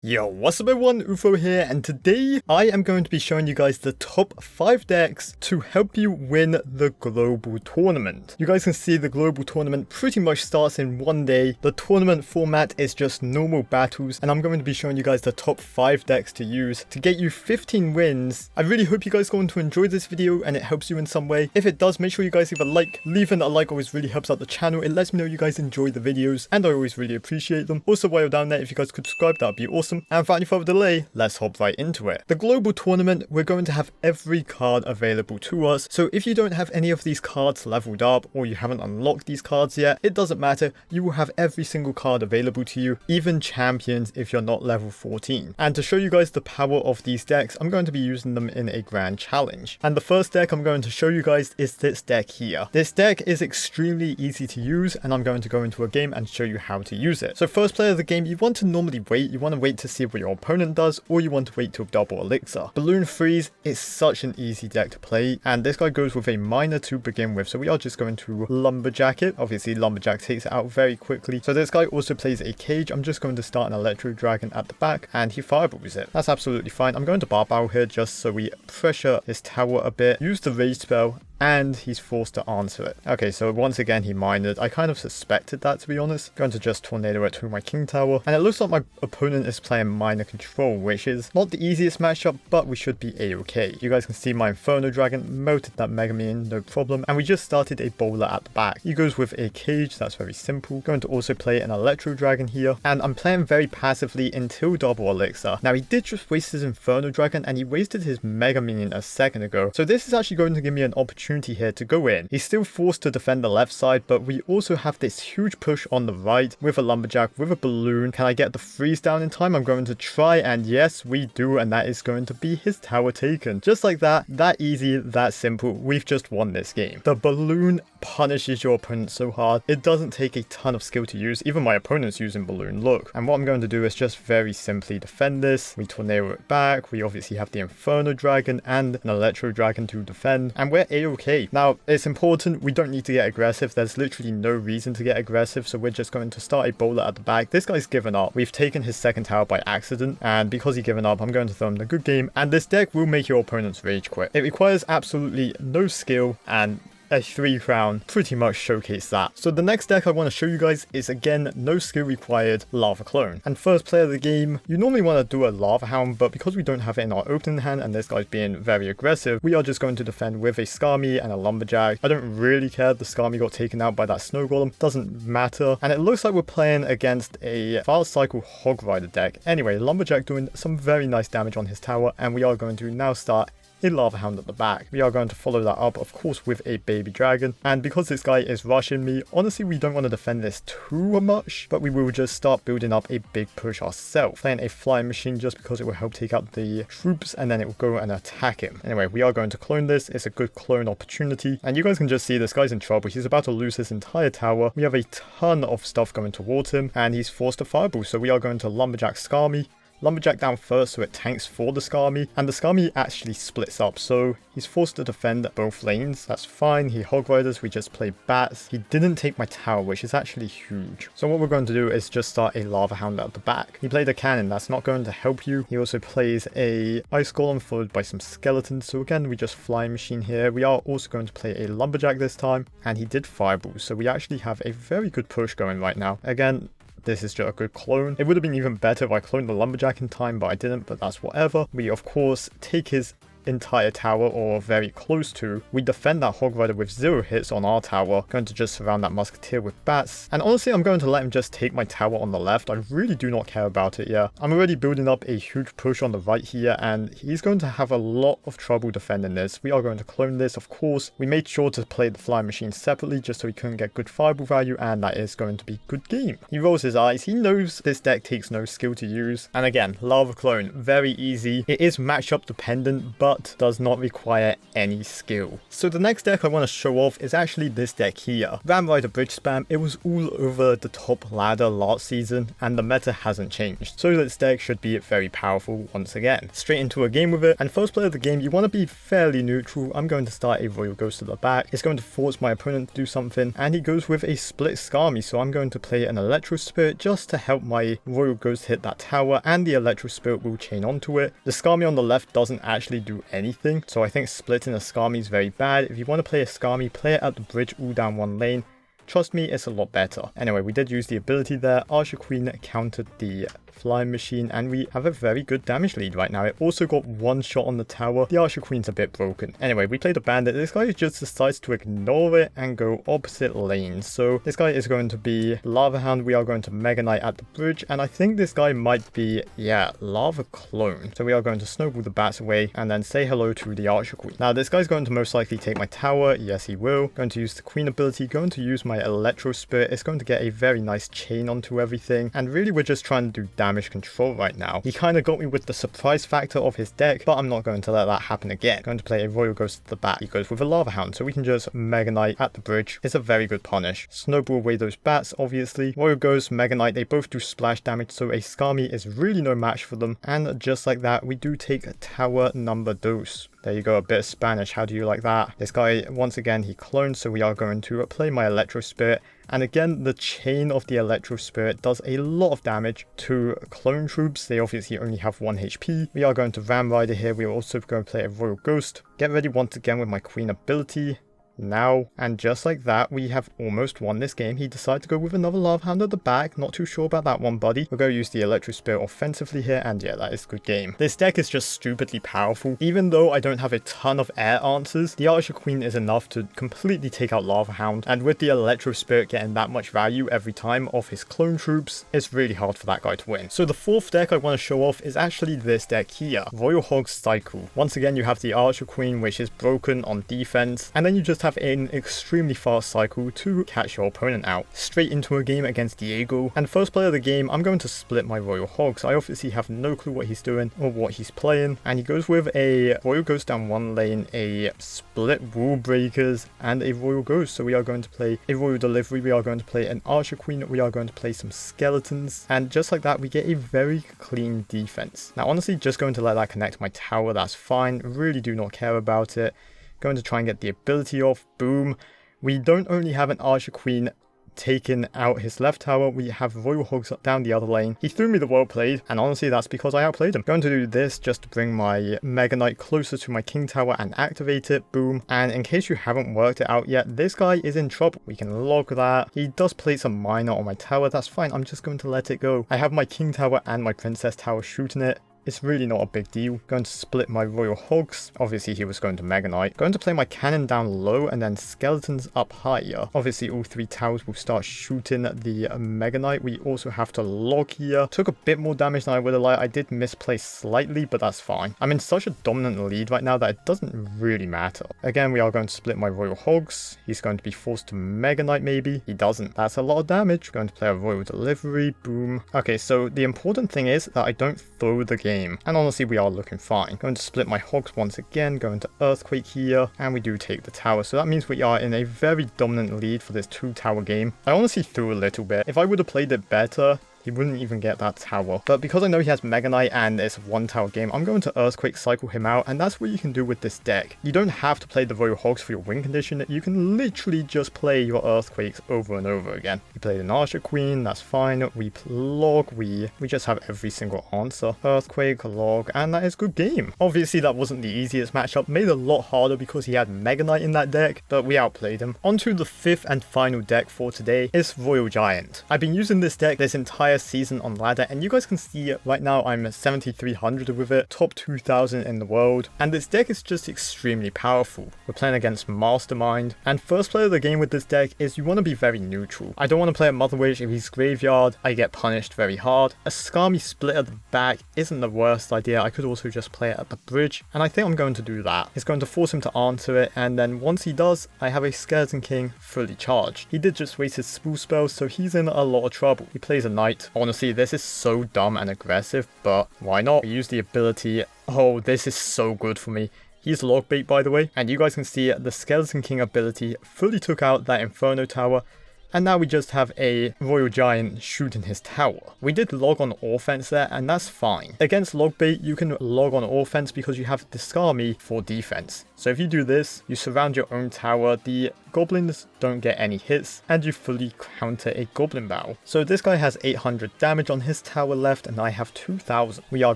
Yo, what's up everyone, OOfro here, and today I am going to be showing you guys the top 5 decks to help you win the global tournament. You guys can see the global tournament pretty much starts in one day. The tournament format is just normal battles, and I'm going to be showing you guys the top 5 decks to use to get you 15 wins. I really hope you guys are going to enjoy this video and it helps you in some way. If it does, make sure you guys leave a like. Leaving a like always really helps out the channel. It lets me know you guys enjoy the videos, and I always really appreciate them. Also, while you're down there, if you guys could subscribe, that would be awesome. And without any further delay, let's hop right into it. The global tournament, we're going to have every card available to us. So if you don't have any of these cards leveled up, or you haven't unlocked these cards yet, it doesn't matter. You will have every single card available to you, even champions if you're not level 14. And to show you guys the power of these decks, I'm going to be using them in a grand challenge. And the first deck I'm going to show you guys is this deck here. This deck is extremely easy to use, and I'm going to go into a game and show you how to use it. So first player of the game, you want to normally wait. You want to wait to see what your opponent does, or you want to wait till double elixir. Balloon Freeze is such an easy deck to play, and this guy goes with a miner to begin with, so we are just going to lumberjack it. Obviously Lumberjack takes it out very quickly. So this guy also plays a cage. I'm just going to start an electro dragon at the back, and he fireballs it. That's absolutely fine. I'm going to bar barrel here just so we pressure his tower a bit, use the rage spell, and he's forced to answer it. Okay, so once again he minored. I kind of suspected that, to be honest. Going to just tornado it through my king tower, and it looks like my opponent is playing miner control, which is not the easiest matchup, but we should be a-okay. You guys can see my inferno dragon melted that mega minion, no problem, and we just started a bowler at the back. He goes with a cage. That's very simple. Going to also play an electro dragon here, and I'm playing very passively until double elixir. Now he did just waste his inferno dragon, and he wasted his mega minion a second ago, so this is actually going to give me an opportunity here to go in. He's still forced to defend the left side, but we also have this huge push on the right with a lumberjack, with a balloon. Can I get the freeze down in time? I'm going to try, and yes we do, and that is going to be his tower taken. Just like that. That easy, that simple. We've just won this game. The balloon punishes your opponent so hard. It doesn't take a ton of skill to use. Even my opponent's using balloon, look. And what I'm going to do is just very simply defend this. We tornado it back. We obviously have the inferno dragon and an electro dragon to defend, and we're a-okay. Now it's important, we don't need to get aggressive. There's literally no reason to get aggressive, so we're just going to start a bowler at the back. This guy's given up. We've taken his second tower by accident, and because he's given up, I'm going to throw him the good game, and this deck will make your opponent's rage quit. It requires absolutely no skill, and a 3 crown pretty much showcase that. So the next deck I want to show you guys is, again, no skill required, Lava Clone. And first player of the game, you normally want to do a Lava Hound, but because we don't have it in our opening hand and this guy's being very aggressive, we are just going to defend with a Skami and a Lumberjack. I don't really care. The Skami got taken out by that Snow Golem, doesn't matter. And it looks like we're playing against a Fast Cycle Hog Rider deck. Anyway, Lumberjack doing some very nice damage on his tower, and we are going to now start a Lava Hound at the back. We are going to follow that up, of course, with a baby dragon. And because this guy is rushing me, honestly, we don't want to defend this too much, but we will just start building up a big push ourselves. Playing a flying machine just because it will help take out the troops, and then it will go and attack him. Anyway, we are going to clone this. It's a good clone opportunity. And you guys can just see this guy's in trouble. He's about to lose his entire tower. We have a ton of stuff going towards him, and he's forced to fireball. So we are going to Lumberjack Skami. Lumberjack down first, so it tanks for the Skami, and the Skami actually splits up, so he's forced to defend both lanes. That's fine. He hog riders, we just play bats. He didn't take my tower, which is actually huge. So what we're going to do is just start a Lava Hound at the back. He played a cannon. That's not going to help you. He also plays a ice golem followed by some skeletons, so again we just flying machine here. We are also going to play a Lumberjack this time, and he did fireball, so we actually have a very good push going right now. Again, this is just a good clone. It would have been even better if I cloned the Lumberjack in time, but I didn't, but that's whatever. We, of course, take his entire tower, or very close to. We defend that hog rider with 0 hits on our tower. Going to just surround that musketeer with bats, and honestly I'm going to let him just take my tower on the left. I really do not care about it. Yeah, I'm already building up a huge push on the right here, and he's going to have a lot of trouble defending this. We are going to clone this, of course. We made sure to play the flying machine separately just so he couldn't get good fireball value, and that is going to be good game. He rolls his eyes. He knows this deck takes no skill to use, and again, Lava Clone, very easy. It is matchup dependent, but but does not require any skill. So the next deck I want to show off is actually this deck here. Ram Rider Bridge Spam, it was all over the top ladder last season and the meta hasn't changed. So this deck should be very powerful once again. Straight into a game with it, and first play of the game you want to be fairly neutral. I'm going to start a Royal Ghost at the back. It's going to force my opponent to do something, and he goes with a split Skami, so I'm going to play an Electro Spirit just to help my Royal Ghost hit that tower, and the Electro Spirit will chain onto it. The Skami on the left doesn't actually do anything, so I think splitting a Skami is very bad. If you want to play a Skami, play it at the bridge all down one lane. Trust me, it's a lot better. Anyway, we did use the ability there. Archer Queen countered the flying machine, and we have a very good damage lead right now. It also got one shot on the tower. The Archer Queen's a bit broken. Anyway, we played a bandit. This guy just decides to ignore it and go opposite lanes. So this guy is going to be Lava Hound. We are going to Mega Knight at the bridge, and I think this guy might be, yeah, Lava Clone. So we are going to snowball the bats away and then say hello to the Archer Queen. Now this guy's going to most likely take my tower. Yes, he will. Going to use the Queen ability, going to use my Electro Spirit. It's going to get a very nice chain onto everything, and really we're just trying to do damage control right now. He kind of got me with the surprise factor of his deck, but I'm not going to let that happen again. Going to play a Royal Ghost at the back. He goes with a Lava Hound, so we can just Mega Knight at the bridge. It's a very good punish. Snowball away those bats, obviously. Royal Ghost, Mega Knight, they both do splash damage, so a Skami is really no match for them. And just like that, we do take tower number dos. There you go, a bit of Spanish. How do you like that? This guy, once again, he clones, so we are going to play my Electro Spirit. And again, the chain of the Electro Spirit does a lot of damage to clone troops. They obviously only have 1 HP. We are going to Ram Rider here. We are also going to play a Royal Ghost. Get ready once again with my Queen ability. Now, and just like that, we have almost won this game. He decided to go with another Lava Hound at the back. Not too sure about that one, buddy. We're going to use the Electro Spirit offensively here, and yeah, that is a good game. This deck is just stupidly powerful. Even though I don't have a ton of air answers, the Archer Queen is enough to completely take out Lava Hound, and with the Electro Spirit getting that much value every time off his clone troops, it's really hard for that guy to win. So the fourth deck I want to show off is actually this deck here, Royal Hog Cycle. Once again, you have the Archer Queen, which is broken on defense, and then you just have an extremely fast cycle to catch your opponent out. Straight into a game against Diego, and first play of the game, I'm going to split my Royal Hogs. I obviously have no clue what he's doing or what he's playing, and he goes with a Royal Ghost down one lane, a split Rule Breakers, and a Royal Ghost. So we are going to play a Royal Delivery, we are going to play an Archer Queen, we are going to play some Skeletons, and just like that, we get a very clean defense. Now honestly, just going to let that connect my tower, that's fine, really do not care about it. Going to try and get the ability off. Boom. We don't only have an Archer Queen taking out his left tower, we have Royal Hogs down the other lane. He threw me the well played, and honestly that's because I outplayed him. Going to do this just to bring my Mega Knight closer to my King Tower and activate it. Boom. And in case you haven't worked it out yet, this guy is in trouble. We can log that. He does place a minor on my tower. That's fine. I'm just going to let it go. I have my King Tower and my Princess Tower shooting it. It's really not a big deal. Going to split my Royal Hogs. Obviously, he was going to Mega Knight. Going to play my cannon down low and then Skeletons up higher. Obviously, all 3 towers will start shooting the Mega Knight. We also have to log here. Took a bit more damage than I would have liked. I did misplace slightly, but that's fine. I'm in such a dominant lead right now that it doesn't really matter. Again, we are going to split my Royal Hogs. He's going to be forced to Mega Knight maybe. He doesn't. That's a lot of damage. Going to play a Royal Delivery. Boom. Okay, so the important thing is that I don't throw the game. And honestly, we are looking fine. Going to split my Hogs once again, going to Earthquake here, and we do take the tower. So that means we are in a very dominant lead for this 2-tower game. I honestly threw a little bit. If I would have played it better, he wouldn't even get that tower. But because I know he has Mega Knight and it's a 1-tower game, I'm going to Earthquake cycle him out, and that's what you can do with this deck. You don't have to play the Royal Hogs for your win condition. You can literally just play your Earthquakes over and over again. We played an Archer Queen, that's fine. We log, we just have every single answer. Earthquake, log, and that is good game. Obviously, that wasn't the easiest matchup. Made it a lot harder because he had Mega Knight in that deck, but we outplayed him. On to the 5th and final deck for today is Royal Giant. I've been using this deck this entire season on ladder, and you guys can see right now I'm 7300 with it, top 2000 in the world, and this deck is just extremely powerful. We're playing against Mastermind, and first play of the game with this deck is you want to be very neutral. I don't want to play a Mother Witch. If he's graveyard, I get punished very hard. A Skami split at the back isn't the worst idea. I could also just play it at the bridge, and I think I'm going to do that. It's going to force him to answer it, and then once he does, I have a Skeleton King fully charged. He did just waste his spool spells, so he's in a lot of trouble. He plays a Knight. Honestly, this is so dumb and aggressive, but why not? We use the ability. Oh, this is so good for me. He's log bait, by the way, and you guys can see the Skeleton King ability fully took out that Inferno tower. And now we just have a Royal Giant shooting his tower. We did log on offense there, and that's fine. Against log bait, you can log on offense because you have Discard Me for defense. So if you do this, you surround your own tower, the goblins don't get any hits, and you fully counter a goblin battle. So this guy has 800 damage on his tower left, and I have 2000. We are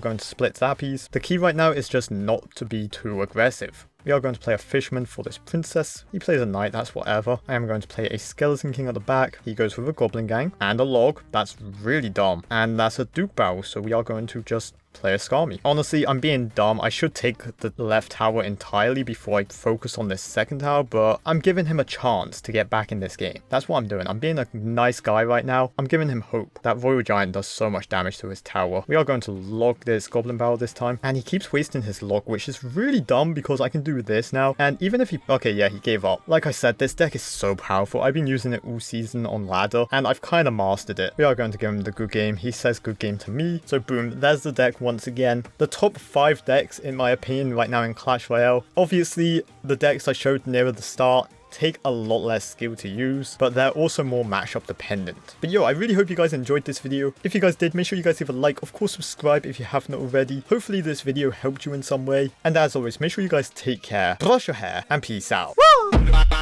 going to split zappies. The key right now is just not to be too aggressive. We are going to play a fisherman for this princess. He plays a knight, that's whatever. I am going to play a skeleton king at the back. He goes with a goblin gang and a log. That's really dumb. And that's a duke barrel, so we are going to just play a Skarmy. Honestly, I'm being dumb. I should take the left tower entirely before I focus on this second tower, but I'm giving him a chance to get back in this game. That's what I'm doing. I'm being a nice guy right now. I'm giving him hope. That Royal Giant does so much damage to his tower. We are going to log this Goblin Barrel this time, and he keeps wasting his log, which is really dumb because I can do this now. And even if he... Okay, yeah, he gave up. Like I said, this deck is so powerful. I've been using it all season on ladder, and I've kind of mastered it. We are going to give him the good game. He says good game to me. So boom, there's the deck once again. The top 5 decks, in my opinion, right now in Clash Royale. Obviously, the decks I showed near the start take a lot less skill to use, but they're also more matchup dependent. But yo, I really hope you guys enjoyed this video. If you guys did, make sure you guys leave a like, of course subscribe if you haven't already. Hopefully this video helped you in some way, and as always, make sure you guys take care, brush your hair, and peace out. Woo!